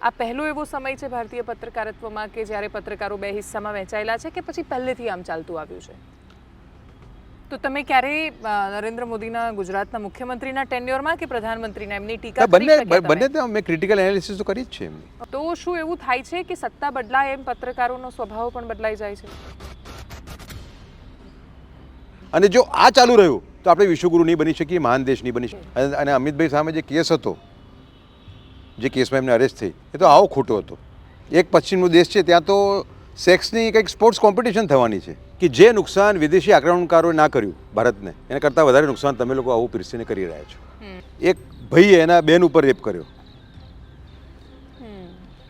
આ પહેલો એવો સમય છે ભારતીય પત્રકારત્વમાં કે જ્યારે પત્રકારો બે હિસ્સામાં વહેંચાયેલા છે કે પછી પહેલેથી આમ ચાલતું આવ્યું છે? તો તમે ક્યારેય નરેન્દ્ર મોદીના ગુજરાતના મુખ્યમંત્રીના ટેન્યોરમાં કે પ્રધાનમંત્રીના એમની ટીકા કરી શક્યા તમે? બંને મેં ક્રિટિકલ એનાલિસિસ તો કરી જ છે એમની. તો શું એવું થાય છે કે સત્તા બદલાય એમ પત્રકારોનો સ્વભાવ પણ બદલાઈ જાય છે? અને જો આ ચાલુ રહ્યું તો આપણે વિશ્વગુરુ નહીં બની શકીએ, મહાન દેશ નહીં બની શકીએ. અને અમિતભાઈ સામે જે કેસ હતો, જે કેસમાં એમને અરેસ્ટ થઈ, એ તો આવો ખોટો હતો. એક પશ્ચિમનો દેશ છે, ત્યાં તો સેક્સની કંઈક સ્પોર્ટ્સ કોમ્પિટિશન થવાની છે કે જે નુકસાન વિદેશી આક્રમણકારોએ ના કર્યું ભારતને, એના કરતાં વધારે નુકસાન તમે લોકો આવું પીરસીને કરી રહ્યા છો. એક ભાઈએ એના બેન ઉપર રેપ કર્યો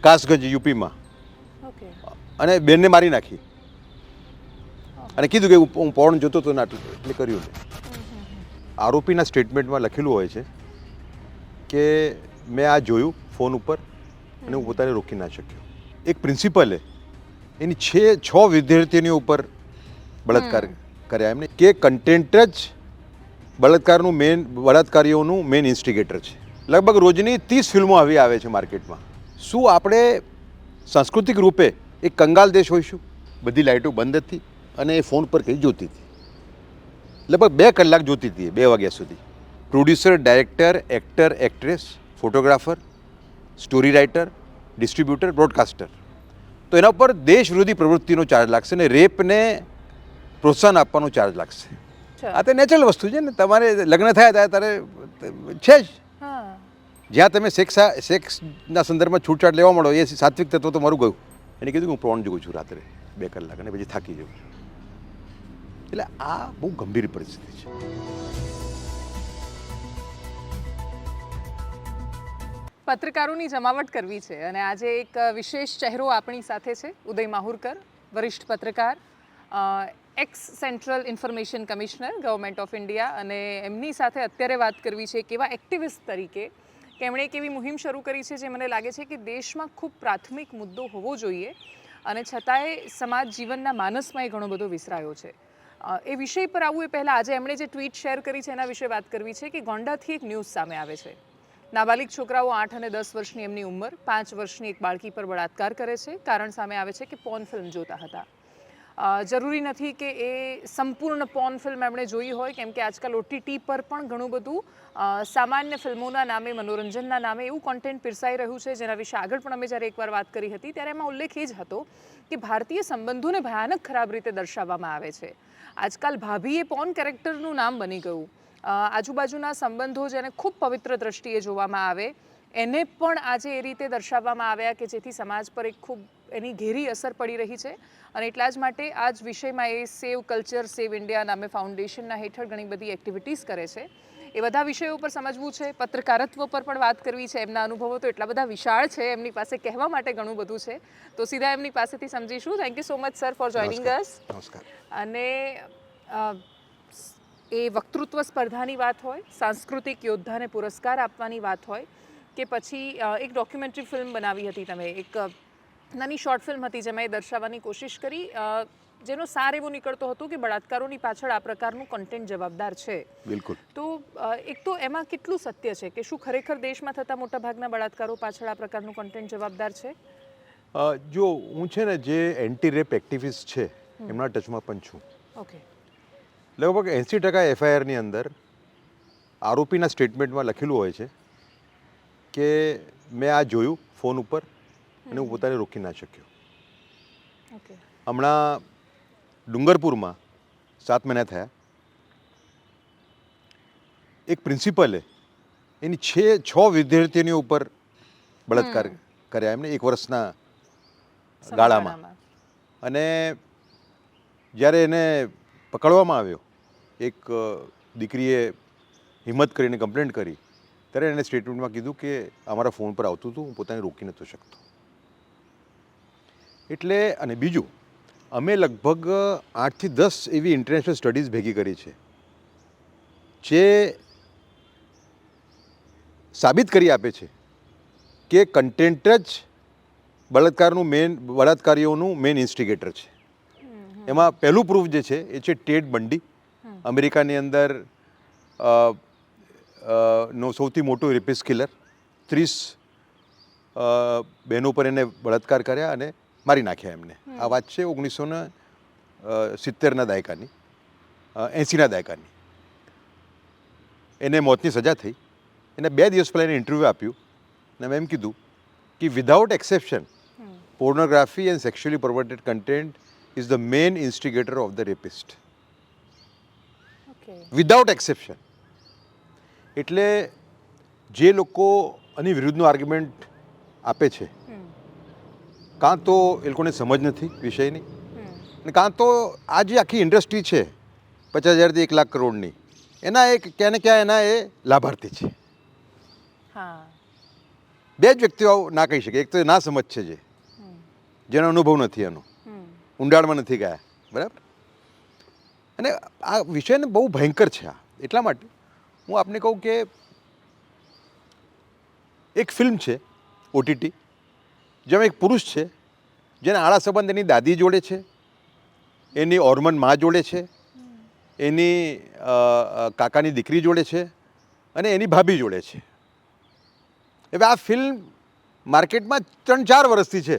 કાસગંજ યુપીમાં, અને બેનને મારી નાખી અને કીધું કે હું પોર્ન જોતો તો નાટું એટલે કર્યું નહીં. આરોપીના સ્ટેટમેન્ટમાં લખેલું હોય છે કે મેં આ જોયું ફોન ઉપર અને હું પોતાને રોકી ના શક્યો. એક પ્રિન્સિપલે એની 6 વિદ્યાર્થીઓની ઉપર બળાત્કાર કર્યા એમને, કે કન્ટેન્ટ જ બળાત્કારીઓનું મેઇન ઇન્સ્ટિગેટર છે. લગભગ રોજની 30 ફિલ્મો આવી આવે છે માર્કેટમાં. શું આપણે સાંસ્કૃતિક રૂપે એક કંગાલ દેશ હોઈશું? બધી લાઇટો બંધ હતી અને એ ફોન પર કંઈ જોતી હતી. લગભગ 2 કલાક જોતી હતી, 2 વાગ્યા સુધી. Producer, director, actor, actress, photographer, story writer, distributor, broadcaster. તો એના ઉપર દેશ વિરોધી પ્રવૃત્તિનો ચાર્જ લાગશે અને રેપને પ્રોત્સાહન આપવાનો ચાર્જ લાગશે. આ તો નેચરલ વસ્તુ છે ને, તમારે લગ્ન થયા ત્યારે છે જ. જ્યાં તમે સેક્સના સંદર્ભમાં છૂટછાટ લેવા મળો, એ સાત્વિક તત્વ તો મારું ગયું. એને કીધું કે હું પ્રોન જોઉં છું રાત્રે 2 કલાક અને પછી થાકી જાઉં છું. એટલે આ બહુ ગંભીર પરિસ્થિતિ છે. પત્રકારોની જમાવટ કરવી છે અને આજે એક વિશેષ ચહેરો આપણી સાથે છે, ઉદય માહુરકર, વરિષ્ઠ પત્રકાર, x central information commissioner, government of India. અને એમની સાથે અત્યારે વાત કરવી છે એક એવા એક્ટિવિસ્ટ તરીકે કે એમણે એક એવી મુહિમ શરૂ કરી છે જે મને લાગે છે કે દેશમાં ખૂબ પ્રાથમિક મુદ્દો હોવો જોઈએ અને છતાંય સમાજ જીવનના માનસમાં એ ઘણો બધો વિસરાયો છે. એ વિષય પર આવવું એ પહેલાં આજે એમણે જે ટ્વીટ શેર કરી છે એના વિશે વાત કરવી છે કે ગોંડાથી એક ન્યૂઝ સામે આવે છે. નાબાલિગ છોકરાઓ 8 અને 10 વર્ષની એમની ઉંમર 5 વર્ષની એક બાળકી પર બળાત્કાર કરે છે. કારણ સામે આવે છે કે પોર્ન ફિલ્મ જોતા હતા. જરૂરી નથી કે એ સંપૂર્ણ પોર્ન ફિલ્મ એમણે જોઈ હોય, કેમ કે આજકાલ OTT પર પણ ઘણું બધું સામાન્ય ફિલ્મોના નામે, મનોરંજનના નામે એવું કોન્ટેન્ટ પીરસાઈ રહ્યું છે, જેના વિશે આગળ પણ અમે જ્યારે એકવાર વાત કરી હતી ત્યારે એમાં ઉલ્લેખ એ જ હતો કે ભારતીય સંબંધોને ભયાનક ખરાબ રીતે દર્શાવવામાં આવે છે. આજકાલ ભાભી એ પોર્ન કેરેક્ટરનું નામ બની ગયું. આજુબાજુના સંબંધો જેને ખૂબ પવિત્ર દ્રષ્ટિએ જોવામાં આવે એને પણ આજે એ રીતે દર્શાવવામાં આવ્યા કે જેથી સમાજ પર એક ખૂબ એની ઘેરી અસર પડી રહી છે. અને એટલા જ માટે આ જ વિષયમાં એ સેવ કલ્ચર, સેવ ઇન્ડિયા નામે ફાઉન્ડેશનના હેઠળ ઘણી બધી એક્ટિવિટીઝ કરે છે. એ બધા વિષયો પર સમજવું છે, પત્રકારત્વ પર પણ વાત કરવી છે. એમના અનુભવો તો એટલા બધા વિશાળ છે, એમની પાસે કહેવા માટે ઘણું બધું છે. તો સીધા એમની પાસેથી સમજીશું. Thank you so much sir for joining અસ. નમસ્કાર. અને એ વક્તૃત્વ સ્પર્ધાની વાત હોય, સાંસ્કૃતિક યોદ્ધાને પુરસ્કાર આપવાની વાત હોય કે પછી એક ડોક્યુમેન્ટરી ફિલ્મ બનાવી હતી તમે, એક નાની શોર્ટ ફિલ્મ હતી જેમાં એ દર્શાવવાની કોશિશ કરી, જેનો સાર એવો નીકળતો હતો કે બળાત્કારોની પાછળ આ પ્રકારનું કન્ટેન્ટ જવાબદાર છે. બિલકુલ. તો એક તો એમાં કેટલું સત્ય છે કે શું ખરેખર દેશમાં થતા મોટાભાગના બળાત્કારો પાછળ આ પ્રકારનું કન્ટેન્ટ જવાબદાર છે? જો હું છે ને, જે એન્ટી રેપ એક્ટિવિસ્ટ છે એમના ટચમાં પણ છું. ઓકે. લગભગ 80% FIRની અંદર આરોપીના સ્ટેટમેન્ટમાં લખેલું હોય છે કે મેં આ જોયું ફોન ઉપર અને હું પોતાને રોકી ના શક્યો. હમણાં ડુંગરપુરમાં 7 મહિના થયા, એક પ્રિન્સિપલે એની 6 વિદ્યાર્થીઓની ઉપર બળાત્કાર કર્યા એમને 1 વર્ષના ગાળામાં. અને જ્યારે એને પકડવામાં આવ્યો, એક દીકરીએ હિંમત કરીને કમ્પ્લેન્ટ કરી, ત્યારે એને સ્ટેટમેન્ટમાં કીધું કે અમારા ફોન પર આવતું હતું, હું પોતાને રોકી નહોતો શકતો. એટલે અને બીજું, અમે લગભગ 8 થી 10 એવી ઇન્ટરનેશનલ સ્ટડીઝ ભેગી કરી છે જે સાબિત કરી આપે છે કે કન્ટેન્ટ જ બળાત્કારીઓનું મેઇન ઇન્સ્ટિગેટર છે. એમાં પહેલું પ્રૂફ જે છે એ છે ટેડ બંડી, અમેરિકાની અંદર નો સૌથી મોટો રેપિસ્ટ કિલર. 30 બહેનો પર એને બળાત્કાર કર્યા અને મારી નાખ્યા એમને. આ વાત છે 1970ના દાયકાની, 80ના દાયકાની. એને મોતની સજા થઈ. એને 2 દિવસ પહેલાં એને ઇન્ટરવ્યૂ આપ્યું અને મેં એમ કીધું કે without exception pornography and sexually perverted content is the main instigator of the rapist. Without exception. એટલે જે લોકો આની વિરુદ્ધનું આર્ગ્યુમેન્ટ આપે છે, કાં તો એ લોકોને સમજ નથી વિષયની, અને કાં તો આ જે આખી ઇન્ડસ્ટ્રી છે 50,000થી 1 લાખ કરોડની, એના એક ક્યાં ને ક્યાં એના એ લાભાર્થી છે. બે જ વ્યક્તિઓ ના કહી શકે. એક તો ના સમજ છે જેનો અનુભવ નથી, એનો ઊંડાણમાં નથી ગયા, બરાબર. અને આ વિષયને બહુ ભયંકર છે. આ એટલા માટે હું આપને કહું કે એક ફિલ્મ છે ઓટીટી, જેમાં એક પુરુષ છે જેને આળા સંબંધ એની દાદી જોડે છે, એની ઓર્મન મા જોડે છે, એની કાકાની દીકરી જોડે છે અને એની ભાભી જોડે છે. હવે આ ફિલ્મ માર્કેટમાં 3-4 વર્ષથી છે,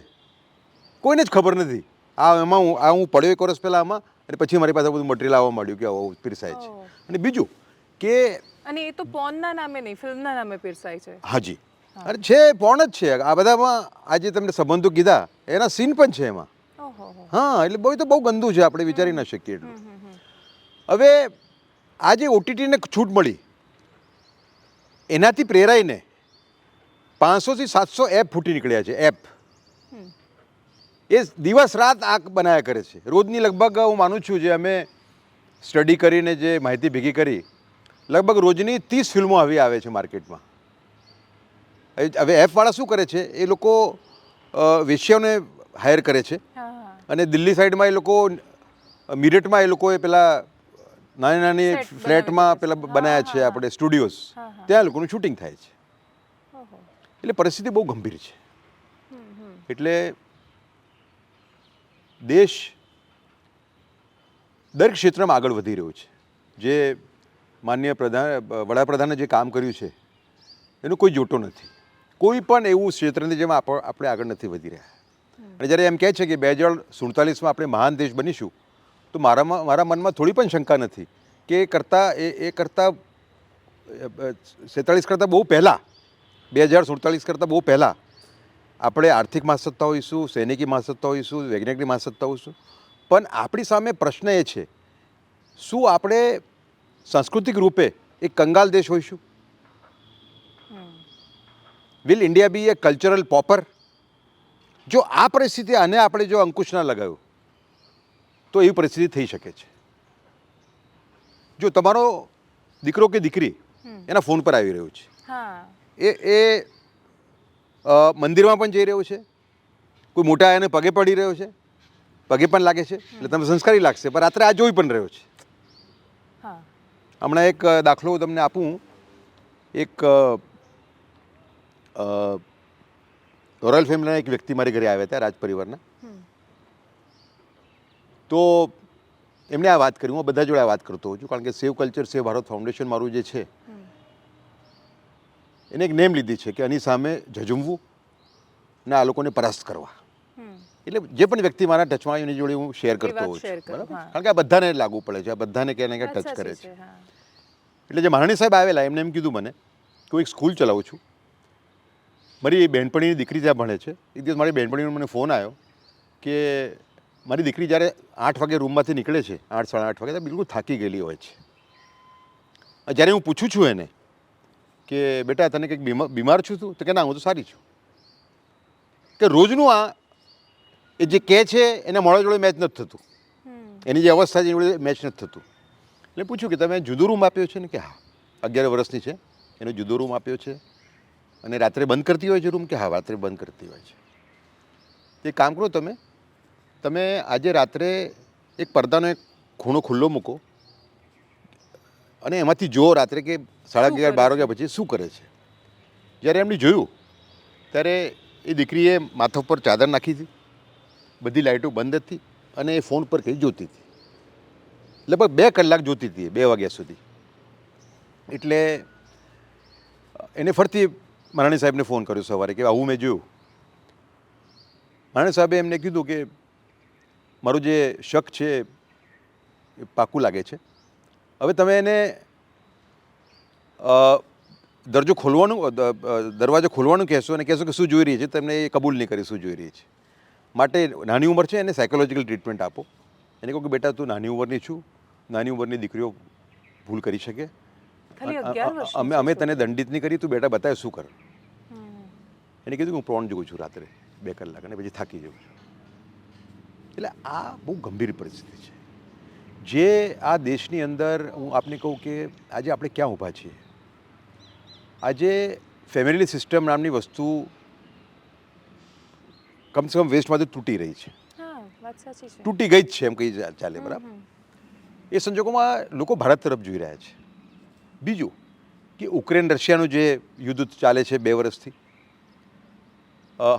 કોઈને જ ખબર નથી. હું પડ્યો 1 વર્ષ પહેલાં આમાં, અને પછી મારી પાસે બધું મટીરિયલ આવવા માંડ્યું કે આવું પીરસાય છે. અને બીજું કે અને એ તો પોર્નના નામે નહીં, ફિલ્મના નામે પીરસાય છે. હાજી, અરે છે, પોર્ન જ છે આ બધામાં. આજે તમને સંબંધો કીધા, એના સીન પણ છે એમાં. હા, એટલે બહુ ગંદુ છે, આપણે વિચારી ન શકીએ એટલું. હવે આ જે ઓટીટીને છૂટ મળી, એનાથી પ્રેરાઈને 500થી 700 એપ ફૂટી નીકળ્યા છે. એપ એ દિવસ રાત આંખ બનાવ્યા કરે છે. રોજની લગભગ હું માનું છું, જે અમે સ્ટડી કરીને જે માહિતી ભેગી કરી, લગભગ રોજની 30 ફિલ્મો આવી આવે છે માર્કેટમાં. હવે એપવાળા શું કરે છે, એ લોકો વેશ્યાઓને હાયર કરે છે, અને દિલ્હી સાઈડમાં એ લોકો મિરટમાં એ લોકોએ પેલા નાની ફ્લેટમાં પેલા બનાવ્યા છે આપણે સ્ટુડિયોઝ, ત્યાં લોકોનું શૂટિંગ થાય છે. એટલે પરિસ્થિતિ બહુ ગંભીર છે. એટલે દેશ દરેક ક્ષેત્રમાં આગળ વધી રહ્યો છે. જે માનનીય વડાપ્રધાને જે કામ કર્યું છે એનો કોઈ જોટો નથી. કોઈ પણ એવું ક્ષેત્ર નથી જેમાં આપણે આગળ નથી વધી રહ્યા. અને જ્યારે એમ કહે છે કે 2047માં આપણે મહાન દેશ બનીશું, તો મારા મનમાં થોડી પણ શંકા નથી કે એ કરતાં 47 કરતાં બહુ પહેલાં, 2047 કરતાં બહુ પહેલાં આપણે આર્થિક મહાસત્તા હોઈશું, સૈનિકી મહાસત્તા હોઈશું, વૈજ્ઞાનિક મહાસત્તા હોઈશું. પણ આપણી સામે પ્રશ્ન એ છે, શું આપણે સાંસ્કૃતિક રૂપે એક કંગાલ દેશ હોઈશું? Will India be a cultural pauper? જો આ પરિસ્થિતિ, આને આપણે જો અંકુશ ના લગાવ્યો તો એવી પરિસ્થિતિ થઈ શકે છે. જો તમારો દીકરો કે દીકરી એના ફોન પર આવી રહ્યું છે, એ મંદિરમાં પણ જઈ રહ્યો છે, કોઈ મોટા આયાને પગે પડી રહ્યો છે, પગે પણ લાગે છે, એટલે તમે સંસ્કારી લાગશે, પણ રાત્રે આ જોઈ પણ રહ્યો છે. હમણાં એક દાખલો તમને આપું. એક રોયલ ફેમિલીના એક વ્યક્તિ મારી ઘરે આવ્યા હતા, રાજ પરિવારના. તો એમણે આ વાત કરી. હું બધા જોડે આ વાત કરતો હોઉં છું, કારણ કે સેવ કલ્ચર સેવ ભારત ફાઉન્ડેશન મારું જે છે, એને એક નેમ લીધી છે કે આની સામે ઝઝુમવું ને આ લોકોને પરાસ્ત કરવા. એટલે જે પણ વ્યક્તિ મારા ટચમાં એની જોડે હું શેર કરતો હોઉં છું, બરાબર, કારણ કે આ બધાને લાગુ પડે છે, આ બધાને ક્યાં ને ક્યાં ટચ કરે છે. એટલે જે મહારાણી સાહેબ આવેલા, એમને એમ કીધું મને કે હું એક સ્કૂલ ચલાવું છું, મારી બહેનપણીની દીકરી ત્યાં ભણે છે. એક દિવસ મારી બહેનપણીનો મને ફોન આવ્યો કે મારી દીકરી જ્યારે 8 વાગે રૂમમાંથી નીકળે છે, 8, 8:30 વાગે, તો બિલકુલ થાકી ગયેલી હોય છે. જ્યારે હું પૂછું છું એને કે બેટા તને કંઈક બીમાર છું તું, તો કે ના, હું તો સારી છું. કે રોજનું આ એ જે કહે છે એને મોડા જોડે મેચ નથી થતું, એની જે અવસ્થા છે એની જોડે મેચ નથી થતું. એટલે પૂછ્યું કે તમે જુદો રૂમ આપ્યો છે ને? કે હા, 11 વર્ષની છે, એનો જુદો રૂમ આપ્યો છે. અને રાત્રે બંધ કરતી હોય છે રૂમ? કે હા, રાત્રે બંધ કરતી હોય છે. એક કામ કરો, તમે આજે રાત્રે એક પડદાનો એક ખૂણો ખુલ્લો મૂકો અને એમાંથી જુઓ રાત્રે કે 11:30 12 વાગ્યા પછી શું કરે છે. જ્યારે એમણે જોયું ત્યારે એ દીકરીએ માથા પર ચાદર નાખી હતી, બધી લાઇટો બંધ હતી, અને એ ફોન પર કંઈ જોતી હતી. લગભગ 2 કલાક જોતી હતી, 2 વાગ્યા સુધી. એટલે એને ફરતી મારાણી સાહેબને ફોન કર્યો સવારે કે આવું મેં જોયું. મારાણી સાહેબે એમને કીધું કે મારું જે શક છે એ પાકું લાગે છે. હવે તમે એને દરવાજો ખોલવાનું કહેશો અને કહેશો કે શું જોઈ રહી છે, તમને એ કબૂલ નહીં કરી શું જોઈ રહી છે. માટે નાની ઉંમર છે એને સાયકોલોજીકલ ટ્રીટમેન્ટ આપો. એને કહો કે બેટા તું નાની ઉંમરની છું, નાની ઉંમરની દીકરીઓ ભૂલ કરી શકે, અમે તને દંડિત નહીં કરી, તું બેટા બતાવે શું કર. એને કીધું કે હું પ્રોન જોઉં છું રાત્રે 2 કલાક અને પછી થાકી જાઉં છું. એટલે આ બહુ ગંભીર પરિસ્થિતિ છે જે આ દેશની અંદર હું આપને કહું કે આજે આપણે ક્યાં ઊભા છીએ. આજે ફેમિલી સિસ્ટમ નામની વસ્તુ કમસે કમ વેસ્ટમાંથી તૂટી રહી છે, તૂટી ગઈ જ છે એમ કહી ચાલે. બરાબર. એ સંજોગોમાં લોકો ભારત તરફ જોઈ રહ્યા છે. બીજું કે યુક્રેન રશિયાનું જે યુદ્ધ ચાલે છે 2 વર્ષથી,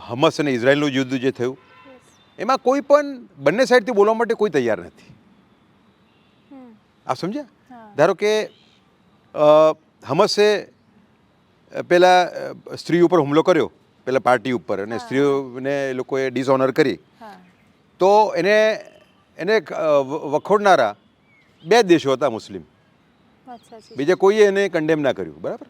હમસ અને ઇઝરાયલનું યુદ્ધ જે થયું, એમાં કોઈ પણ બંને સાઈડથી બોલવા માટે કોઈ તૈયાર નથી. આપ સમજ્યા? ધારો કે હમસે પેલા સ્ત્રી ઉપર હુમલો કર્યો, પેલા પાર્ટી ઉપર, અને સ્ત્રીઓને એ લોકોએ ડિસઓનર કરી, તો એને વખોડનારા 2 દેશો હતા મુસ્લિમ, બીજા કોઈએ એને કન્ડેમ ના કર્યું. બરાબર.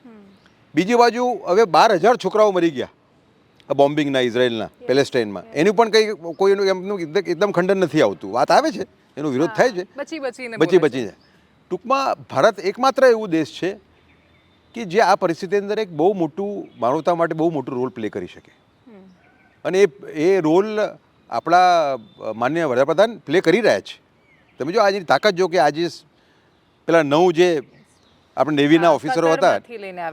બીજી બાજુ હવે 12,000 છોકરાઓ મરી ગયા બોમ્બિંગના ઇઝરાયલના પેલેસ્ટાઇનમાં, એનું પણ કંઈ કોઈનું એમનું એકદમ ખંડન નથી આવતું. વાત આવે છે, એનો વિરોધ થાય છે, બચીને. ટૂંકમાં ભારત એકમાત્ર એવું દેશ છે કે જે આ પરિસ્થિતિ અંદર એક બહુ મોટું માનવતા માટે બહુ મોટું રોલ પ્લે કરી શકે. અને એ રોલ આપણા માનનીય વડાપ્રધાન પ્લે કરી રહ્યા છે. તમે જો આજની તાકાત જો કે આજે પેલા 9 જે આપણે નેવીના ઓફિસરો હતા,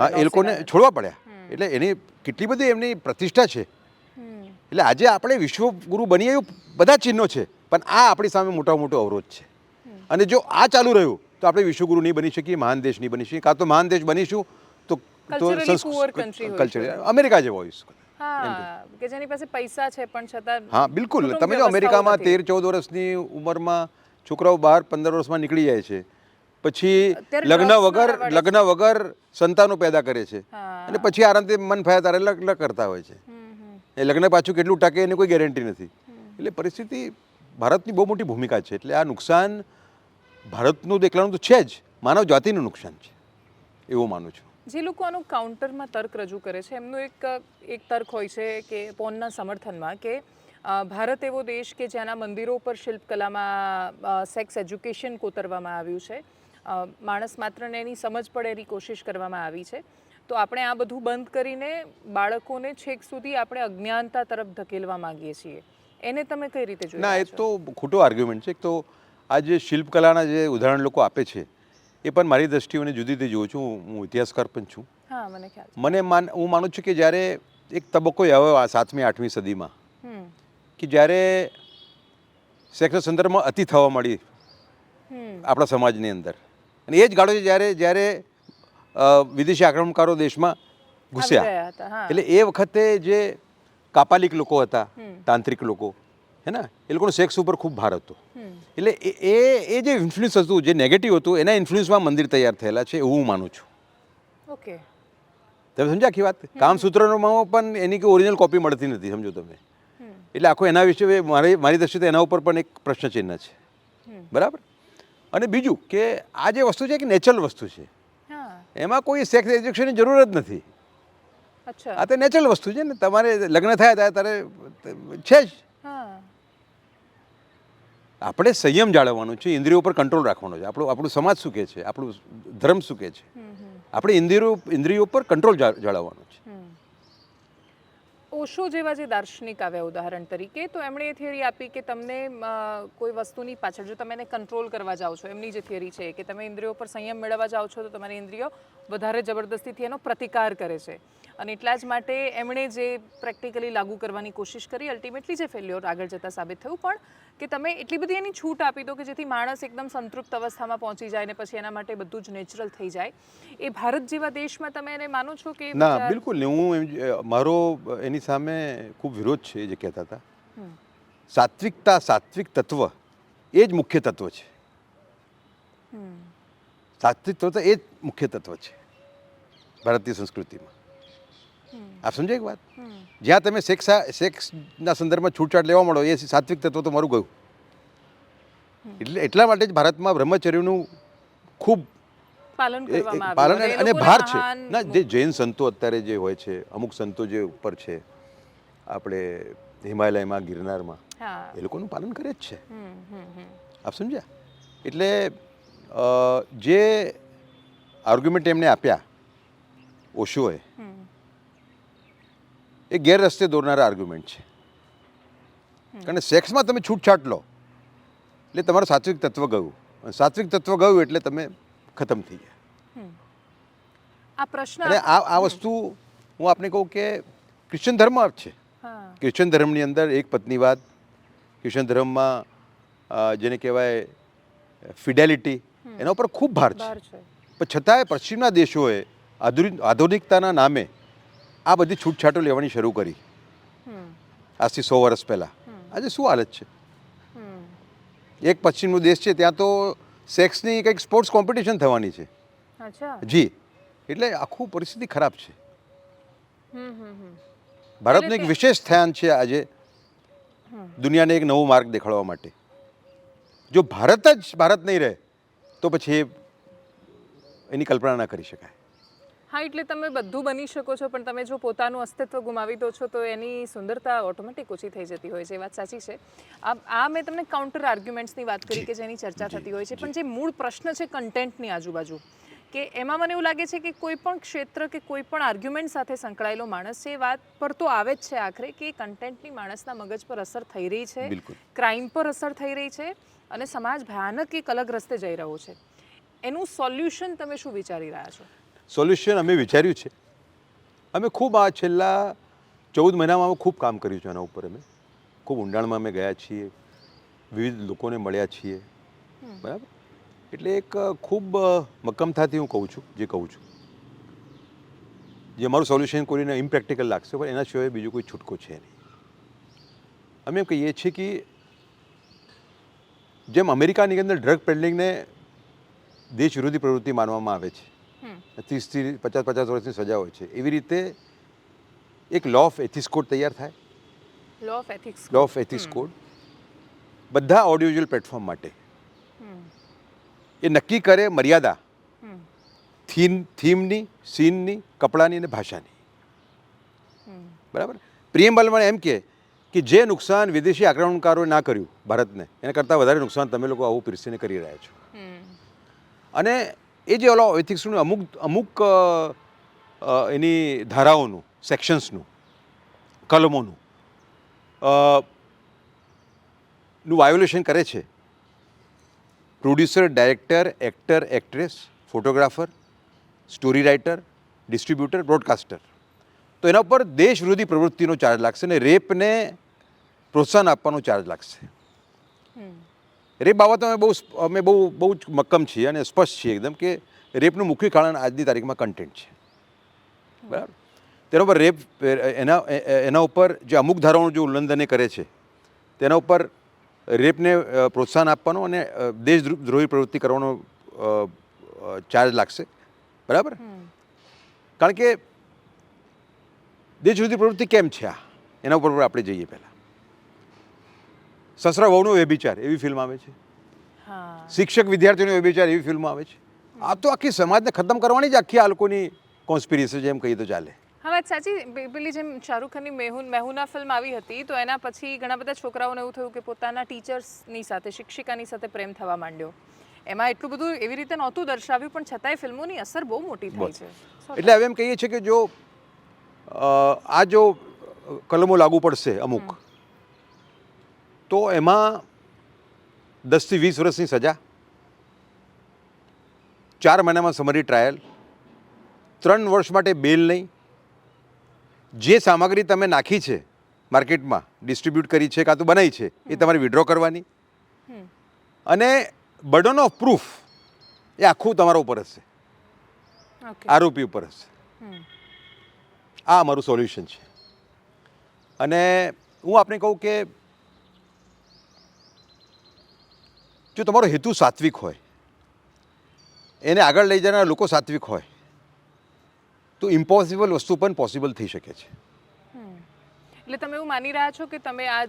હા, એ લોકોને છોડવા પડ્યા. એટલે એની કેટલી બધી એમની પ્રતિષ્ઠા છે. એટલે આજે આપણે વિશ્વગુરુ બનીએ એવું બધા ચિહ્નો છે, પણ આ આપણી સામે મોટામાં મોટો અવરોધ છે. અને જો આ ચાલુ રહ્યું તો આપણે વિશ્વગુરુ નહીં બની શકીએ, મહાન દેશ નહીં બની શકીએ. કાં તો મહાન દેશ બનીશું તો કલ્ચર અમેરિકા જેવો હોઈશું, કે જેની પાસે પૈસા છે પણ છતાં. હા, બિલકુલ. તમે જો અમેરિકામાં 13-14 વર્ષની ઉંમરમાં છોકરાઓ 12-15 વર્ષમાં નીકળી જાય છે, પછી લગ્ન વગર સંતાનો પેદા કરે છે, અને પછી આરામથી મન ફાયા તારે લગ્ન કરતા હોય છે. એ લગ્ન પાછું કેટલું ટકે એની કોઈ ગેરંટી નથી. એટલે પરિસ્થિતિ ભારતની બહુ મોટી ભૂમિકા છે. એટલે આ નુકસાન ભારતનું એકલાનું તો છે જ, માનવ જાતિનું નુકસાન છે એવું માનું છું. જે લોકો આનું કાઉન્ટરમાં તર્ક રજૂ કરે છે, એમનું એક તર્ક હોય છે કે પોનના સમર્થનમાં, કે ભારત એવો દેશ કે જેના મંદિરો પર શિલ્પકલામાં સેક્સ એજ્યુકેશન કોતરવામાં આવ્યું છે, માણસ માત્રને એની સમજ પડે એની કોશિશ કરવામાં આવી છે, તો આપણે આ બધું બંધ કરીને બાળકોને છેક સુધી આપણે અજ્ઞાનતા તરફ ધકેલવા માંગીએ છીએ. એને તમે કઈ રીતે જોઈ? ના, એ તો ખોટો આર્ગ્યુમેન્ટ છે. તો આ જે શિલ્પકલાના જે ઉદાહરણ લોકો આપે છે એ પણ મારી દ્રષ્ટિએ જુદી રીતે જોઉં છું. હું ઇતિહાસકાર પણ છું. હા, મને ખ્યાલ. હું માનું છું કે જ્યારે એક તબક્કો આવ્યો આ 7મી-8મી સદીમાં કે જ્યારે સેક્સના સંદર્ભમાં અતિ થવા મળી આપણા સમાજની અંદર, અને એ જ ગાળો છે જ્યારે વિદેશી આક્રમણકારો દેશમાં ઘૂસ્યા. એટલે એ વખતે જે કાપાલિક લોકો હતા, તાંત્રિક લોકો, હે ને, એ લોકોનો સેક્સ ઉપર ખૂબ ભાર હતો. એટલે એ જે ઇન્ફ્લુઅન્સ હતું, જે નેગેટિવ હતું, એના ઇન્ફ્લુઅન્સમાં મંદિર તૈયાર થયેલા છે એવું હું માનું છું. ઓકે, તમે સમજ્યા આખી વાત? કામસૂત્રોમાં પણ એની કોઈ ઓરિજિનલ કોપી મળતી નથી, સમજો તમે. એટલે આખો એના વિશે મારી દ્રષ્ટિએ એના ઉપર પણ એક પ્રશ્નચિહ્ન છે. બરાબર. અને બીજું કે આ જે વસ્તુ છે કે નેચરલ વસ્તુ છે, એમાં કોઈ સેક્સ એજ્યુકેશનની જરૂર જ નથી. આ તો નેચરલ વસ્તુ છે ને, તમારે લગ્ન થયા ત્યારે છે જ. આપણે સંયમ જાળવવાનો છે, ઇન્દ્રિયો પર કંટ્રોલ રાખવાનો છે. આપણું સમાજ શું કહે છે, આપણું ધર્મ શું કહે છે, આપણે ઇન્દ્રિયો પર કંટ્રોલ જાળવવાનો છે. ઓશો જેવા જે દાર્શનિક આવ્યા ઉદાહરણ તરીકે, તો એમણે એ થિયરી આપી કે તમને કોઈ વસ્તુની પાછળ જો તમે એને કંટ્રોલ કરવા જાઓ છો, એમની જે થિયરી છે કે તમે ઇન્દ્રિયો પર સંયમ મેળવવા જાઓ છો તો તમારી ઇન્દ્રિયો વધારે જબરદસ્તીથી એનો પ્રતિકાર કરે છે, અને એટલા જ માટે એમણે જે પ્રેક્ટિકલી લાગુ કરવાની કોશિશ કરી, અલ્ટિમેટલી જે ફેલ્યોર આગળ જતાં સાબિત થયું, પણ કે તમે એટલી બધી એની છૂટ આપી દો કે જેથી માણસ એકદમ સંતૃપ્ત અવસ્થામાં પહોંચી જાય ને પછી એના માટે બધું જ નેચરલ થઈ જાય. એ ભારત જેવા દેશમાં તમે એને માનો છો કે? ના, બિલકુલ નહીં. મારો એની સામે ખૂબ વિરોધ છે. જે કહેતા હતા સાત્વિક તત્વ એ જ મુખ્ય તત્વ છે. સાત્વિક તત્વ એ જ મુખ્ય તત્વ છે ભારતીય સંસ્કૃતિમાં. આપ સમજો એક વાત, જ્યાં તમે સેક્સના સંદર્ભમાં છૂટછાટ લેવા મળો એ સાત્વિક તત્વ તો મારું ગયું. એટલે એટલા માટે જ ભારતમાં બ્રહ્મચર્યનું ખૂબ પાલન કરવામાં પાલન આવ્યું અને એ લોકોને ભાર છે. મહાન ના, જે જૈન સંતો અત્યારે જે હોય છે, અમુક સંતો જે ઉપર છે આપણે હિમાલયમાં, ગિરનારમાં, હા એ લોકોનું પાલન કરે જ છે. હમ, હમ, હમ. આપ સમજ્યા? એટલે જે આર્ગ્યુમેન્ટ એમને આપ્યા ઓશોએ, હમ. એ ગેરરસ્તે દોરનારા આર્ગ્યુમેન્ટ છે. કારણ સેક્સમાં તમે છૂટછાટ લો એટલે તમારું સાત્વિક તત્વ ગયું, અને સાત્વિક તત્વ ગયું એટલે તમે ખતમ થઈ ગયા. આ પ્રશ્ન અને આ વસ્તુ હું આપને કહું કે ક્રિશ્ચન ધર્મ છે. હા ક્રિશ્ચન ધર્મની અંદર એક પત્નીવાદ, ક્રિશ્ચન ધર્મમાં જેને કહેવાય ફિડેલિટી, એના ઉપર ખૂબ ભાર છે. બહાર છે પણ છતાંય પશ્ચિમના દેશોએ આધુનિકતાના નામે આ બધી છૂટછાટો લેવાની શરૂ કરી આજથી 100 વર્ષ પહેલાં. આજે શું હાલત છે? એક પશ્ચિમનો દેશ છે, ત્યાં તો સેક્સની કંઈક સ્પોર્ટ્સ કોમ્પિટિશન થવાની છે. અચ્છા જી, એટલે આખું પરિસ્થિતિ ખરાબ છે. હમ, હમ, હમ. ભારતનું એક વિશેષ સ્થાન છે આજે દુનિયાને એક નવો માર્ગ દેખાડવા માટે. જો ભારત જ ભારત નહીં રહે તો પછી એની કલ્પના ના કરી શકાય. હા એટલે તમે બધું બની શકો છો પણ તમે જો પોતાનું અસ્તિત્વ ગુમાવી દો છો તો એની સુંદરતા ઓટોમેટિક ઓછી થઈ જતી હોય છે. એ વાત સાચી છે. આ મેં તમને કાઉન્ટર આર્ગ્યુમેન્ટ્સની વાત કરી કે જેની ચર્ચા થતી હોય છે, પણ જે મૂળ પ્રશ્ન છે કન્ટેન્ટની આજુબાજુ, કે એમાં મને એવું લાગે છે કે કોઈ પણ ક્ષેત્ર કે કોઈ પણ આર્ગ્યુમેન્ટ સાથે સંકળાયેલો માણસ છે એ વાત પર તો આવે જ છે આખરે કે કન્ટેન્ટની માણસના મગજ પર અસર થઈ રહી છે, બિલકુલ. ક્રાઇમ પર અસર થઈ રહી છે અને સમાજ ભયાનક એક અલગ રસ્તે જઈ રહ્યો છે. એનું સોલ્યુશન તમે શું વિચારી રહ્યા છો? સોલ્યુશન અમે વિચાર્યું છે. અમે ખૂબ આ છેલ્લા 14 મહિનામાં ખૂબ કામ કર્યું છે આના ઉપર. અમે ખૂબ ઊંડાણમાં અમે ગયા છીએ, વિવિધ લોકોને મળ્યા છીએ, બરાબર. એટલે એક ખૂબ મક્કમતાથી હું કહું છું જે મારું સોલ્યુશન કોઈને ઇમ્પ્રેક્ટિકલ લાગશે પણ એના સિવાય બીજું કોઈ છૂટકો છે નહીં. અમે એમ કહીએ છીએ કે જેમ અમેરિકાની અંદર ડ્રગ પેડલિંગને દેશ વિરોધી પ્રવૃત્તિ માનવામાં આવે છે, 30 થી 50 વર્ષની સજા હોય છે, એવી રીતે એક લો ઓફ એથિક્સ કોડ તૈયાર થાય. લો ઓફ એથિક્સ કોડ બધા ઓડિયો વિઝ્યુઅલ પ્લેટફોર્મ માટે એ નક્કી કરે મર્યાદા થીમની, સીનની, કપડાની અને ભાષાની. બરાબર. પ્રિએમ્બલમાં એમ કે જે નુકસાન વિદેશી આક્રમણકારોએ ના કર્યું ભારતને, એના કરતાં વધારે નુકસાન તમે લોકો આવું પીરસીને કરી રહ્યા છો. અને એ જે ઓલો એથિક્સનું અમુક એની ધારાઓનું, સેક્શન્સનું, કલમોનું વાયોલેશન કરે છે producer, director, actor, actress, photographer, story writer, distributor, broadcaster, તો એના ઉપર દેશ વિરોધી પ્રવૃત્તિનો ચાર્જ લાગશે અને રેપને પ્રોત્સાહન આપવાનો ચાર્જ લાગશે. રેપ બાબતમાં અમે બહુ જ મક્કમ છીએ અને સ્પષ્ટ છીએ એકદમ કે રેપનું મુખ્ય કારણ આજની તારીખમાં કન્ટેન્ટ છે. બરાબર. તેના ઉપર એના ઉપર જે અમુક ધારાઓનું જે ઉલ્લંઘન કરે છે તેના ઉપર રેપને પ્રોત્સાહન આપવાનો અને દેશદ્રોહી પ્રવૃત્તિ કરવાનો ચાર્જ લાગશે. બરાબર. કારણ કે દેશ વિરોધી પ્રવૃત્તિ કેમ છે એના ઉપર આપણે જઈએ. પહેલાં સસરા વહુનો વ્યભિચાર એવી ફિલ્મ આવે છે, શિક્ષક વિદ્યાર્થીઓનો વ્યભિચાર એવી ફિલ્મ આવે છે. આ તો આખી સમાજને ખતમ કરવાની જ આખી આ લોકોની કોન્સ્પિરસી છે એમ કહીએ તો ચાલે. હા વાત સાચી. પેલી જેમ શાહરૂખ ખાનની મેહુના ફિલ્મ આવી હતી તો એના પછી ઘણા બધા છોકરાઓને એવું થયું કે પોતાના ટીચર્સની સાથે, શિક્ષિકાની સાથે પ્રેમ થવા માંડ્યો. એમાં એટલું બધું એવી રીતે નહોતું દર્શાવ્યું પણ છતાંય ફિલ્મોની અસર બહુ મોટી થાય છે. એટલે હવે એમ કહીએ છીએ કે જો આ જો કલમો લાગુ પડશે અમુક, તો એમાં 10 થી 20 વર્ષની સજા, 4 મહિનામાં સમરી ટ્રાયલ, 3 વર્ષ માટે બેલ નહીં, જે સામગ્રી તમે નાખી છે માર્કેટમાં, ડિસ્ટ્રીબ્યુટ કરી છે કાં તો બનાવી છે એ તમારે વિડ્રો કરવાની, અને બર્ડન ઓફ પ્રૂફ એ આખું તમારા ઉપર હશે, આરોપી ઉપર હશે. આ અમારું સોલ્યુશન છે. અને હું આપને કહું કે જો તમારો હેતુ સાત્વિક હોય, એને આગળ લઈ જનારા લોકો સાત્વિક હોય, તો ઇમ્પોસિબલ વસ્તુ પણ પોસિબલ થઈ શકે છે. એટલે તમે એવું માની રહ્યા છો કે તમે આ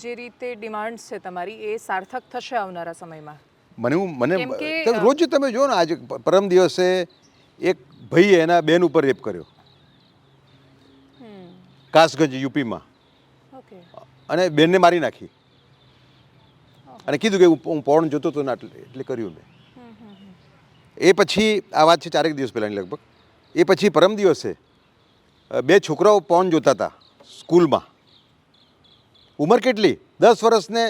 જે રીતે ડિમાન્ડ્સ છે તમારી એ સાર્થક થશે આવનારા સમયમાં? મને કેમ કે, રોજ તમે જો ને, આજે પરમ દિવસે એક ભાઈએ એના બેન ઉપર રેપ કર્યો કાસગંજ યુપીમાં, ઓકે, અને બેનને મારી નાખી અને કીધું કે હું પોર્ન જોતો હતો ને એટલે કર્યું મેં. એ પછી આ વાત છે 4 દિવસ પહેલાંની લગભગ. એ પછી પરમ દિવસે 2 છોકરાઓ પોર્ન જોતા હતા સ્કૂલમાં. ઉંમર કેટલી? 10 વર્ષ ને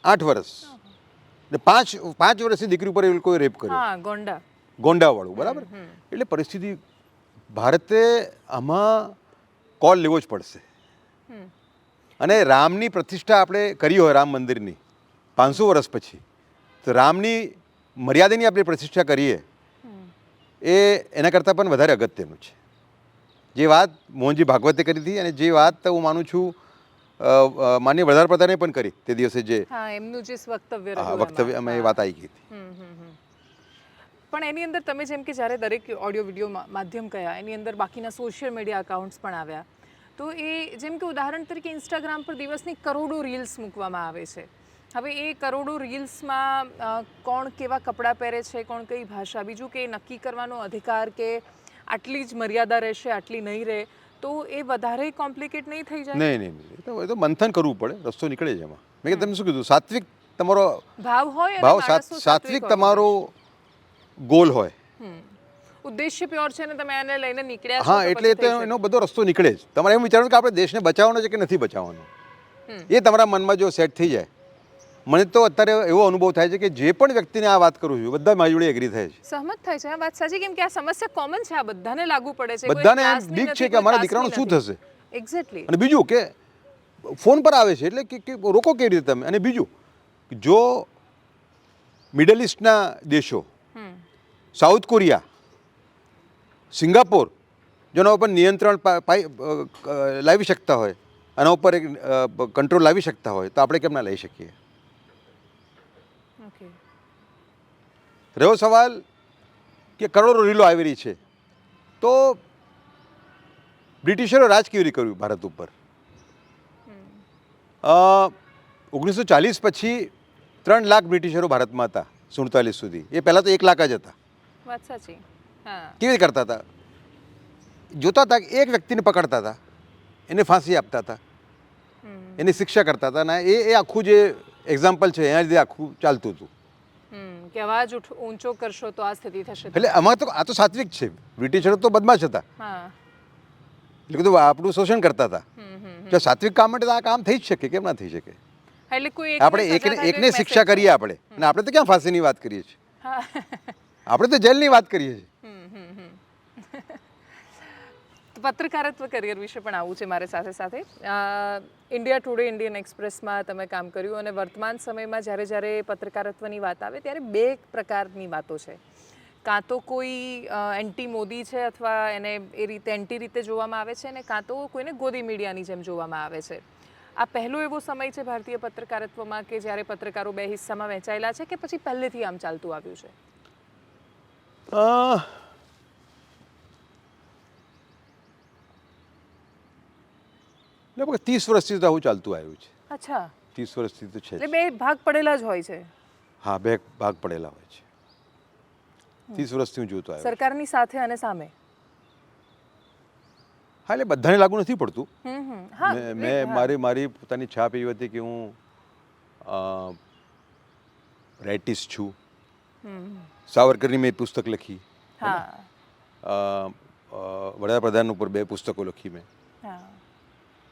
8 વર્ષ, ને 5 વર્ષની દીકરી ઉપર એ લોકોએ રેપ કર્યો. હા, ગોંડાવાળું, બરાબર. એટલે પરિસ્થિતિ, ભારતે આમાં કોલ લેવો જ પડશે. અને રામની પ્રતિષ્ઠા આપણે કરી હોય, રામ મંદિરની 500 વર્ષ પછી, તો રામની મર્યાદાની આપણે પ્રતિષ્ઠા કરીએ એ એના કરતાં પણ વધારે અગત્યનું છે. જે વાત મોહનજી ભાગવતે કરી હતી અને જે વાત હું માનું છું માનનીય વડાપ્રધાને પણ કરી તે દિવસે, જે એમનું જે વક્તવ્ય વક્તવ્યમાં એ વાત આવી ગઈ હતી. પણ એની અંદર તમે જેમ કે જ્યારે દરેક ઓડિયો વિડીયો માધ્યમ કયા, એની અંદર બાકીના સોશિયલ મીડિયા અકાઉન્ટ્સ પણ આવ્યા, તો એ જેમ કે ઉદાહરણ તરીકે ઇન્સ્ટાગ્રામ પર દિવસની કરોડો રીલ્સ મૂકવામાં આવે છે. હવે એ કરોડો રીલ્સમાં કોણ કેવા કપડાં પહેરે છે, કોણ કઈ ભાષા, બીજું કે નક્કી કરવાનો અધિકાર કે આટલી જ મર્યાદા રહેશે, આટલી નહીં રહે, તો એ વધારે કોમ્પ્લિકેટ નહીં થઈ જાય? નહીં, એ તો મંથન કરવું પડે, રસ્તો નીકળે છે એમાં. મેં તમને શું કીધું, સાત્વિક તમારો ભાવ હોય, સાત્વિક તમારો ગોલ હોય, ઉદ્દેશ્ય પ્યોર છે ને તમે આને લઈને નીકળ્યા છો, હા, એટલે તો એનો બધો રસ્તો નીકળે જ. તમારે એમ વિચારવાનું કે આપણે દેશને બચાવવાનો છે કે નથી બચાવવાનો, એ તમારા મનમાં જો સેટ થઈ જાય. મને તો અત્યારે એવો અનુભવ થાય છે કે જે પણ વ્યક્તિને આ વાત કરું છું, બધા મારી જોડે એગ્રી થાય છે, સહમત થાય છે. આ વાત સાચી, કેમ કે આ સમસ્યા કોમન છે, આ બધાને લાગુ પડે છે. બધાને એમ બીક છે કે અમારા દીકરાનું શું થશે. એક્ઝેક્ટલી. અને બીજું કે ફોન પર આવે છે એટલે કે રોકો કેવી રીતે તમે. અને બીજું, જો મિડલ ઇસ્ટના દેશો, સાઉથ કોરિયા, સિંગાપોર, જેના ઉપર નિયંત્રણ લાવી શકતા હોય, આના ઉપર એક કંટ્રોલ લાવી શકતા હોય, તો આપણે કેમ ના લઈ શકીએ? રહ્યો સવાલ કે કરોડો રીલો આવી રહી છે, તો બ્રિટિશરો રાજ કેવી રીતે કર્યું ભારત ઉપર? 1940 પછી 3 લાખ બ્રિટિશરો ભારતમાં હતા 47 સુધી. એ પહેલાં તો 1 લાખ જ હતા. વાત સાચી. કેવી રીતે કરતા હતા? જોતા હતા કે એક વ્યક્તિને પકડતા હતા, એને ફાંસી આપતા હતા, એની શિક્ષા કરતા હતા, અને એ આખું જે એક્ઝામ્પલ છે એના લીધે આખું ચાલતું હતું. કે અવાજ ઊંચો કરશો તો આ સ્થિતિ થશે. એટલે આમાં તો આ તો સાત્વિક છે. બ્રિટિશરો તો બદમાશ હતા, એટલે કીધું આપણું શોષણ કરતા હતા. જો સાત્વિક કામ માટે આ કામ થઈ જ શકે, કેમ ના થઈ શકે? આપણે એકને શિક્ષા કરીએ આપણે, અને આપણે તો ક્યાં ફાંસીની વાત કરીએ છીએ, આપણે તો જેલની વાત કરીએ છીએ. પત્રકારત્વ કરિયર વિશે પણ આવું છે મારે સાથે સાથે. ઇન્ડિયા ટુડે, ઇન્ડિયન એક્સપ્રેસમાં તમે કામ કર્યું, અને વર્તમાન સમયમાં જ્યારે પત્રકારત્વની વાત આવે ત્યારે 2 પ્રકારની વાતો છે. કાં તો કોઈ એન્ટી મોદી છે અથવા એને એ રીતે એન્ટી રીતે જોવામાં આવે છે, અને કાં તો કોઈને ગોદી મીડિયાની જેમ જોવામાં આવે છે. આ પહેલો એવો સમય છે ભારતીય પત્રકારત્વમાં કે જ્યારે પત્રકારો 2 હિસ્સામાં વહેંચાયેલા છે, કે પછી પહેલેથી આમ ચાલતું આવ્યું છે? લગભગ 30 વર્ષથી તો આવું ચાલતું આવ્યું છે. અચ્છા, 30 વર્ષથી તો છે. એટલે 2 ભાગ પડેલા જ હોય છે. હા, 2 ભાગ પડેલા હોય છે. 30 વર્ષથી હું જોતો આવ્યો. સરકારની સાથે અને સામે. હા, એટલે બધાને લાગુ નથી પડતું. મેં મારી પોતાની છાપ એવી હતી કે હું રાઇટિસ્ટ છું. સાવરકરની મેં પુસ્તક લખી, વડાપ્રધાન ઉપર 2 પુસ્તકો લખી મેં.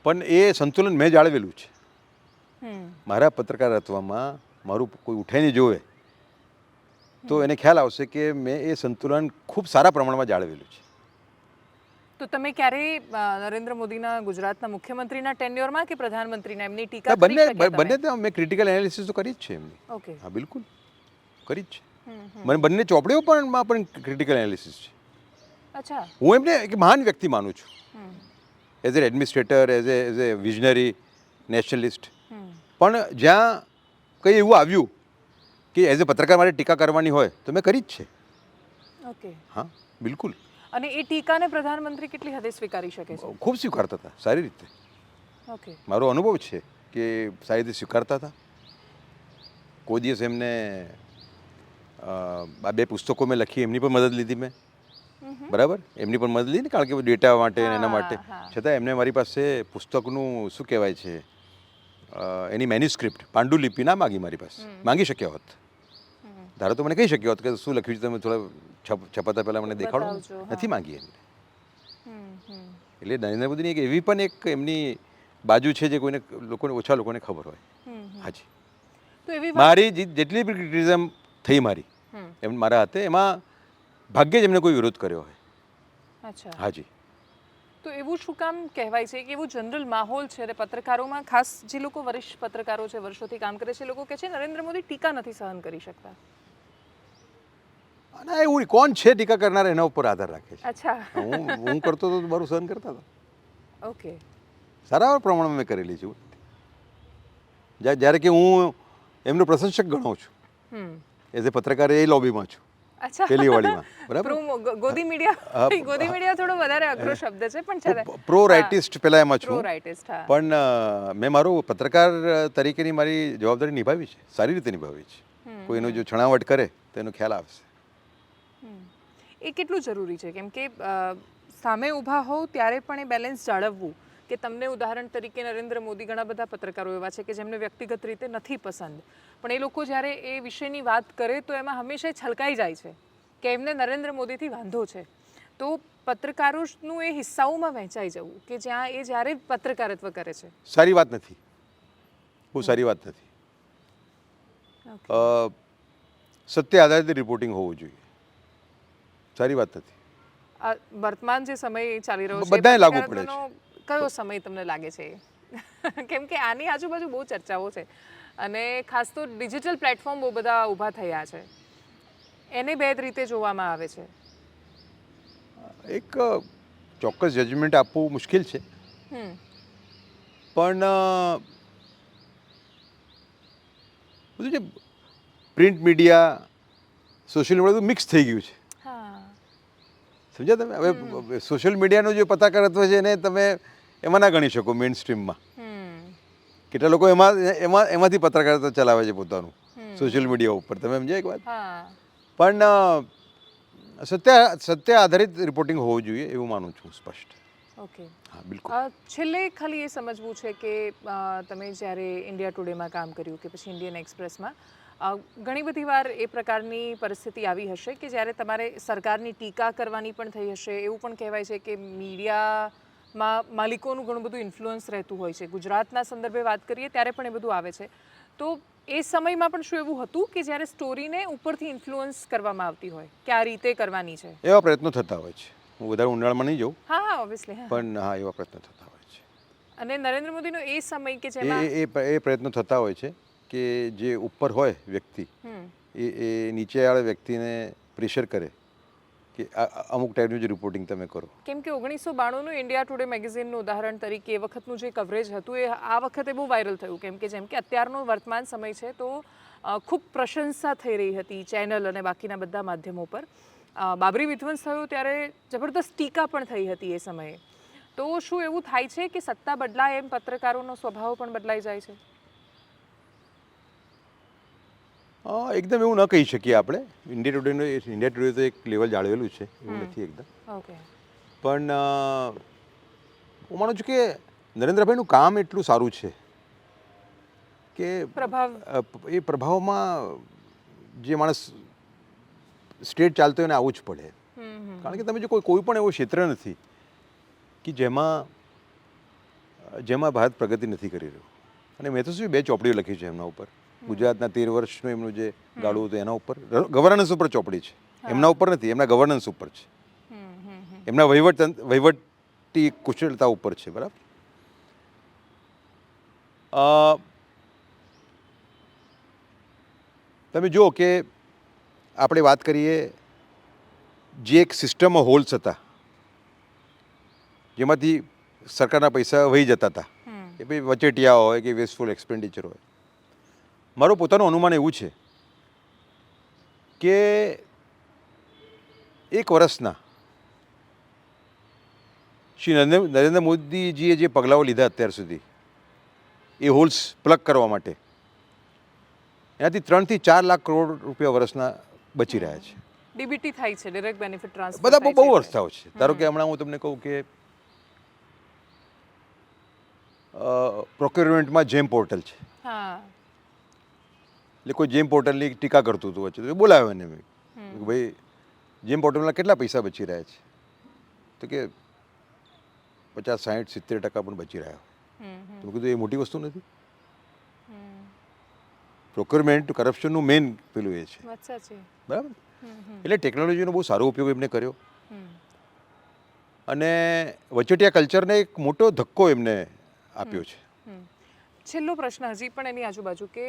પણ એ સંતુલન મેં જાળવેલું છે. મારા પત્રકારત્વમાં મારું કોઈ ઉઠાઈને જોવે તો એને ખ્યાલ આવશે કે મેં એ સંતુલન ખૂબ સારા પ્રમાણમાં જાળવેલું છે. તો તમે ક્યારે નરેન્દ્ર મોદીના ગુજરાતના મુખ્યમંત્રીના ટેન્યોરમાં કે પ્રધાનમંત્રીના એમની ટીકા બંને તો મેં ક્રિટિકલ એનાલિસિસ તો કરી જ છે એમની. ઓકે, હા, બિલકુલ કરી જ છે. મને બંને ચોપડીઓ પણ ક્રિટિકલ એનાલિસિસ છે. અચ્છા. હું એમને એક મહાન વ્યક્તિ માનું છું, as a administrator, as a visionary nationalist. પણ જ્યાં કંઈ એવું આવ્યું કે એઝ એ પત્રકાર મારે ટીકા કરવાની હોય તો મેં કરી જ છે. ઓકે, હા, બિલકુલ. અને એ ટીકાને પ્રધાનમંત્રી કેટલી હદે સ્વીકારી શકે છે? ખૂબ સ્વીકારતા હતા, સારી રીતે. ઓકે. મારો અનુભવ છે કે સારી રીતે સ્વીકારતા હતા. કોઈ દિવસ એમને આ 2 પુસ્તકો મેં લખી, એમની પણ મદદ લીધી મેં, બરાબર, એમની પણ મદદ લીધી ને, કારણ કે ડેટા માટે અને એના માટે. છતાં એમને મારી પાસે પુસ્તકનું શું કહેવાય છે, એની મેન્યુસ્ક્રિપ્ટ પાંડુલિપિ ના માગી મારી પાસે. માગી શક્યા હોત, ધારો તો મને કહી શક્યો હોત કે શું લખ્યું છે, તમે થોડા છપાતા પહેલાં મને દેખાડો. નથી માગી એમને. એટલે નરેન્દ્ર મોદીની એક એવી પણ એક એમની બાજુ છે જે ઓછા લોકોને ખબર હોય. હાજી, તો એવી મારી જેટલી બી ક્રિટિસિઝમ થઈ મારી એમ મારા હાથે, એમાં ભાગ્યે જ એમને કોઈ વિરોધ કર્યો હોય. અચ્છા. હાજી. તો એવું શું કામ કહેવાય છે કે એવું જનરલ માહોલ છે અને પત્રકારોમાં, ખાસ જે લોકો વરિષ્ઠ પત્રકારો છે, વર્ષોથી કામ કરે છે, લોકો કહે છે નરેન્દ્ર મોદી ટીકા નથી સહન કરી શકતા? ના, એવું કોણ છે ટીકા કરનાર એના ઉપર આધાર રાખે છે. અચ્છા. હું કરતો તો મારું સહન કરતા હતા. ઓકે. સારા પ્રમાણમાં મેં કરેલી છું. જ્યારે કે હું એમનો પ્રશંસક ગણાવું છું, એઝ એ પત્રકાર એ લોબીમાં છું. અચ્છા. પેલી વાડીમાં, બરાબર. ગોદી મીડિયા થોડો વધારે અઘરો શબ્દ છે, પણ ચાલે. પ્રો રાઇટિસ્ટ પેલા એમાં છું. પ્રો રાઇટિસ્ટ, હા. પણ મેં મારું પત્રકાર તરીકેની મારી જવાબદારી નિભાવી છે, સારી રીતે નિભાવી છે. કોઈ એનો જો છણાવટ કરે તો એનો ખ્યાલ આવશે. એ કેટલું જરૂરી છે, કેમ કે સામે ઊભા હોવ ત્યારે પણ એ બેલેન્સ જાળવવું, કે તમને ઉદાહરણ તરીકે નરેન્દ્ર મોદી, ઘણા બધા પત્રકારો એવા છે કે જેમને વ્યક્તિગત રીતે નથી પસંદ, પણ એ લોકો જ્યારે એ વિષયની વાત કરે તો એમાં હંમેશા છલકાઈ જાય છે કે એમને નરેન્દ્ર મોદીથી વાંધો છે. તો પત્રકારોનું એ હિસ્સાઓમાં વહેંચાઈ જવું કે જ્યાં એ જ્યારે પત્રકારત્વ કરે છે, સારી વાત નથી, બહુ સારી વાત નથી. સત્ય આધારિત રિપોર્ટિંગ હોવું જોઈએ, સારી વાત નથી. વર્તમાન જે સમય ચાલી રહ્યો છે બધાને લાગુ પડે છે. કયો સમય તમને લાગે છે? કેમ કે આની આજુબાજુ બહુ ચર્ચાઓ છે અને ખાસ તો ડિજિટલ પ્લેટફોર્મ બહુ બધા ઊભા થયા છે, એને બે રીતે જોવામાં આવે છે. એક ચોક્કસ જજમેન્ટ આપવું મુશ્કેલ છે, પણ બધું જે પ્રિન્ટ મીડિયા, સોશિયલ મીડિયા બધું મિક્સ થઈ ગયું છે. સમજ્યા તમે? હવે સોશિયલ મીડિયાનું જે પત્રકારત્વ છે એને તમે એમાં ના ગણી શકો મેઇન સ્ટ્રીમમાં. કેટલા લોકો એમાંથી પત્રકારત્વ ચલાવે છે પોતાનું સોશિયલ મીડિયા ઉપર. તમે સમજ્યા એક વાત? પણ સત્ય આધારિત રિપોર્ટિંગ હોવું જોઈએ એવું માનું છું, સ્પષ્ટ. ઓકે. હા, બિલકુલ. છેલ્લે ખાલી એ સમજવું છે કે તમે જ્યારે ઇન્ડિયા ટુડેમાં કામ કર્યું કે પછી ઇન્ડિયન એક્સપ્રેસમાં, ઘણી બધી વાર એ પ્રકારની પરિસ્થિતિ આવી હશે કે જ્યારે તમારે સરકારની ટીકા કરવાની પણ થઈ હશે. એવું પણ કહેવાય છે કે મીડિયામાં માલિકોનું ઘણું બધું ઇન્ફ્લુઅન્સ રહેતું હોય છે. ગુજરાતના સંદર્ભે વાત કરીએ ત્યારે પણ એ બધું આવે છે. તો એ સમયમાં પણ શું એવું હતું કે જ્યારે સ્ટોરીને ઉપરથી ઇન્ફ્લુઅન્સ કરવામાં આવતી હોય કે આ રીતે કરવાની છે? એવા પ્રયત્નો થતા હોય છે. હું વધારે ઊંડાણમાં નહીં જાઉં. હા, ઓબ્વિયસલી. પણ હા, એવા પ્રયત્નો થતા હોય છે. અને નરેન્દ્ર મોદીનો એ સમય કે જેમાં એ પ્રયત્નો થતા હોય છે કે જે ઉપર હોય વ્યક્તિ એ નીચેવાળા વ્યક્તિને પ્રેશર કરે કે અમુક ટાઈપનું જે રિપોર્ટિંગ તમે કરો. કેમ કે 1992નું ઇન્ડિયા ટુડે મેગેઝિનનું ઉદાહરણ તરીકે એ વખતનું જે કવરેજ હતું એ આ વખતે બહુ વાયરલ થયું, કેમ કે જેમ કે અત્યારનો વર્તમાન સમય છે તો ખૂબ પ્રશંસા થઈ રહી હતી ચેનલ અને બાકીના બધા માધ્યમો પર. બાબરી વિધ્વંસ થયો ત્યારે જબરદસ્ત ટીકા પણ થઈ હતી એ સમયે. તો શું એવું થાય છે કે સત્તા બદલાય એમ પત્રકારોનો સ્વભાવ પણ બદલાઈ જાય છે? એકદમ એવું ન કહી શકીએ આપણે. ઇન્ડિયા ટુડે તો એક લેવલ જાળવેલું છે, એવું નથી એકદમ. ઓકે. પણ હું માનું છું કે નરેન્દ્રભાઈનું કામ એટલું સારું છે કે એ પ્રભાવમાં જે માણસ સ્ટેટ ચાલતો એને આવવું જ પડે. કારણ કે તમે જો કોઈ પણ એવો ક્ષેત્ર નથી કે જેમાં ભારત પ્રગતિ નથી કરી રહ્યું. અને મેં તો શું 2 ચોપડીઓ લખી છે એમના ઉપર. ગુજરાતના 13 વર્ષનું એમનું જે ગાળું હતું એના ઉપર, ગવર્નન્સ ઉપર ચોપડી છે. એમના ઉપર નથી, એમના ગવર્નન્સ ઉપર છે, એમના વહીવટી કુશળતા ઉપર છે, બરાબર. તમે જુઓ કે આપણે વાત કરીએ જે એક સિસ્ટમમાં હોલ્સ હતા જેમાંથી સરકારના પૈસા વહી જતા હતા, કે ભાઈ વચેટિયા હોય કે વેસ્ટફુલ એક્સપેન્ડિચર હોય. મારું પોતાનું અનુમાન એવું છે કે 1 વર્ષના શ્રી નરેન્દ્ર મોદીજીએ જે પગલાઓ લીધા અત્યાર સુધી એ હોલ્સ પ્લગ કરવા માટે એનાથી 3 થી 4 લાખ કરોડ રૂપિયા વર્ષના બચી રહ્યા છે. ડીબીટી થાય છે, ડાયરેક્ટ બેનિફિટ ટ્રાન્સફર. બધા બહુ રસ્તાઓ છે. ધારો કે હમણાં હું તમને કહું કે પ્રોક્યોરમેન્ટમાં જેમ પોર્ટલ છે. હા. એટલે કોઈ જેમ પોર્ટલની ટીકા કરતું હતું વચ્ચે, તો બોલાવ્યો એને મેં કે ભાઈ જેમ પોર્ટલના કેટલા પૈસા બચી રહ્યા છે? તો કે 50, 60, 70% પણ બચી રહ્યા. તો મેં કીધું એ મોટી વસ્તુ નથી. પ્રોક્યોરમેન્ટ કરપ્શનનું મેઇન પેલું એ છે, બરાબર. એટલે ટેકનોલોજીનો બહુ સારો ઉપયોગ એમને કર્યો અને વચેટિયા કલ્ચરને એક મોટો ધક્કો એમને આપ્યો છે. છેલ્લો પ્રશ્ન હજી પણ એની આજુબાજુ કે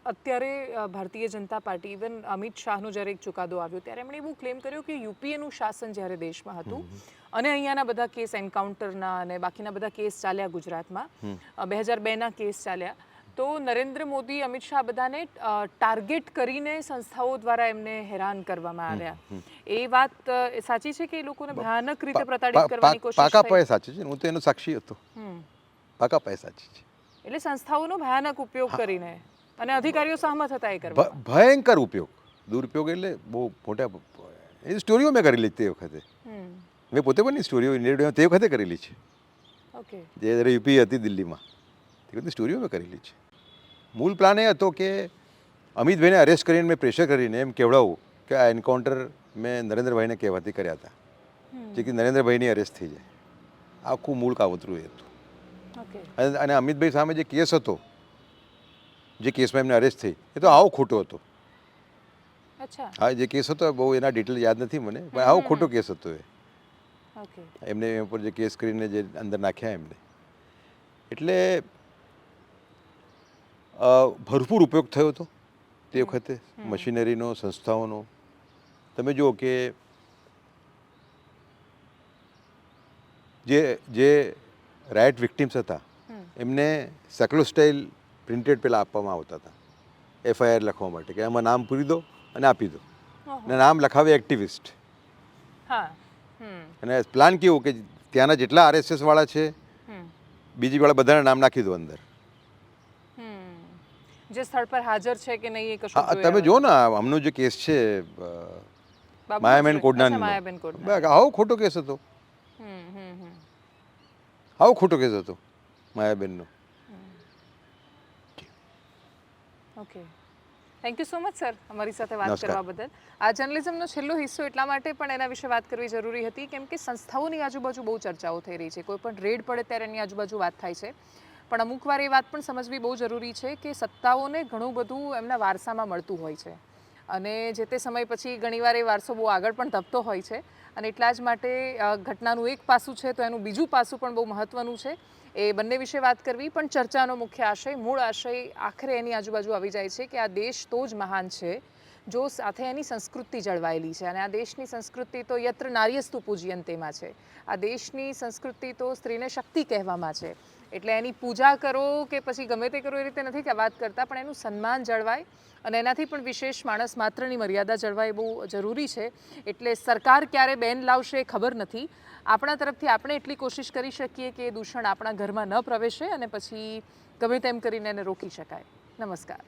અત્યારે ભારતીય જનતા પાર્ટી, ઇવન અમિત શાહનો જ્યારે એક ચુકાદો આવ્યો ત્યારે એમણે એવું ક્લેમ કર્યું કે યુપીએનું શાસન જ્યારે દેશમાં હતું અને અહીંયાના બધા કેસ એન્કાઉન્ટરના અને બાકીના બધા કેસ ચાલ્યા ગુજરાતમાં, 2002ના કેસ ચાલ્યા, તો નરેન્દ્ર મોદી, અમિત શાહ બધાને ટાર્ગેટ કરીને સંસ્થાઓ દ્વારા એમને હેરાન કરવામાં આવ્યા. એ વાત સાચી છે કે એ લોકોને ભયાનક રીતે પ્રતાડિત કરવાની કોશિશ થઈ? પાકા પાયે સાચી છે. હું તો એનો સાક્ષી હતો. પાકા પાયે સાચી છે. એટલે સંસ્થાઓનો ભયાનક ઉપયોગ કરીને અને અધિકારીઓ સહમત હતા એ કરવા. ભયંકર ઉપયોગ, દુરુપયોગ એટલે બહુ મોટા. એ સ્ટોરીઓ મેં કરેલી તે વખતે. મેં પોતે પણ સ્ટોરીઓ તે વખતે કરેલી છે. ઓકે. જે જ્યારે યુપી હતી દિલ્હીમાં, તે વખતે સ્ટોરીઓ મેં કરેલી છે. મૂળ પ્લાન એ હતો કે અમિતભાઈને અરેસ્ટ કરીને મેં પ્રેશર કરીને એમ કહેવડાવું કે આ એન્કાઉન્ટર મેં નરેન્દ્રભાઈને કહેવાથી કર્યા હતા, જેથી નરેન્દ્રભાઈની અરેસ્ટ થઈ જાય. આખું મૂળ કાવતરું એ હતું. અને અમિતભાઈ સામે જે કેસ હતો, જે કેસમાં એમને અરેસ્ટ થઈ, એ તો આવો ખોટો હતો. હા, જે કેસ હતો બહુ એના ડિટેલ યાદ નથી મને, પણ આવો ખોટો કેસ હતો એ. એમને એમ પર જે કેસ કરીને જે અંદર નાખ્યા એમને, એટલે ભરપૂર ઉપયોગ થયો હતો તે વખતે મશીનરીનો, સંસ્થાઓનો. તમે જુઓ કે જે રાઇટ વિક્ટિમ્સ હતા એમને સેક્યુલર પ્રિન્ટેડ પેલા આપવામાં આવતા હતા FIR લખવા માટે, કે એમાં નામ પૂરી દો અને આપી દો. અને નામ લખાવે એક્ટિવિસ્ટ. અને પ્લાન કેવું કે ત્યાંના જેટલા RSS વાળા છે, બીજી વાળા બધાના નામ નાખી દો અંદર. જે સ્થળ પર હાજર છે કે નહીં એ કશું. તમે જુઓ ને હમનો જે કેસ છે માયાબેન કોડનાનીનો, આવો ખોટો કેસ હતો. આવો ખોટો કેસ હતો માયાબેનનો. Okay, thank you so much sir અમારી સાથે વાત કરવા બદલ. આ જર્નલિઝમનો છેલ્લો હિસ્સો એટલા માટે પણ એના વિશે વાત કરવી જરૂરી હતી કેમ કે સંસ્થાઓની આજુબાજુ બહુ ચર્ચાઓ થઈ રહી છે. કોઈ પણ રેડ પડે ત્યારે એની આજુબાજુ વાત થાય છે, પણ અમુક વાર એ વાત પણ સમજવી બહુ જરૂરી છે કે સત્તાઓને ઘણું બધું એમના વારસામાં મળતું હોય છે અને જે તે સમય પછી ઘણીવાર એ વારસો બહુ આગળ પણ ધપતો હોય છે. અને એટલા જ માટે ઘટનાનું એક પાસું છે તો એનું બીજું પાસું પણ બહુ મહત્ત્વનું છે. એ બંને વિશે વાત કરવી, પણ ચર્ચાનો મુખ્ય આશય, મૂળ આશય આખરે એની આજુબાજુ આવી જાય છે કે આ દેશ તો જ મહાન છે જો સાથે એની સંસ્કૃતિ જળવાયેલી છે. અને આ દેશની સંસ્કૃતિ તો યત્ર નાર્યસ્તુ પૂજ્યંતેમાં છે. આ દેશની સંસ્કૃતિ તો સ્ત્રીને શક્તિ કહેવામાં છે. એટલે એની પૂજા કરો કે પછી ગમે તે કરો એ રીતે નથી કે વાત કરતા, પણ એનું સન્માન જળવાય અને એનાથી પણ વિશેષ માણસ માત્રની મર્યાદા જળવાય બહુ જરૂરી છે. એટલે સરકાર ક્યારે બેન લાવશે એ ખબર નથી. આપણા તરફથી આપણે એટલી કોશિશ કરી શકીએ કે એ દૂષણ આપણા ઘરમાં ન પ્રવેશે અને પછી ગમે તેમ કરીને એને રોકી શકાય. નમસ્કાર.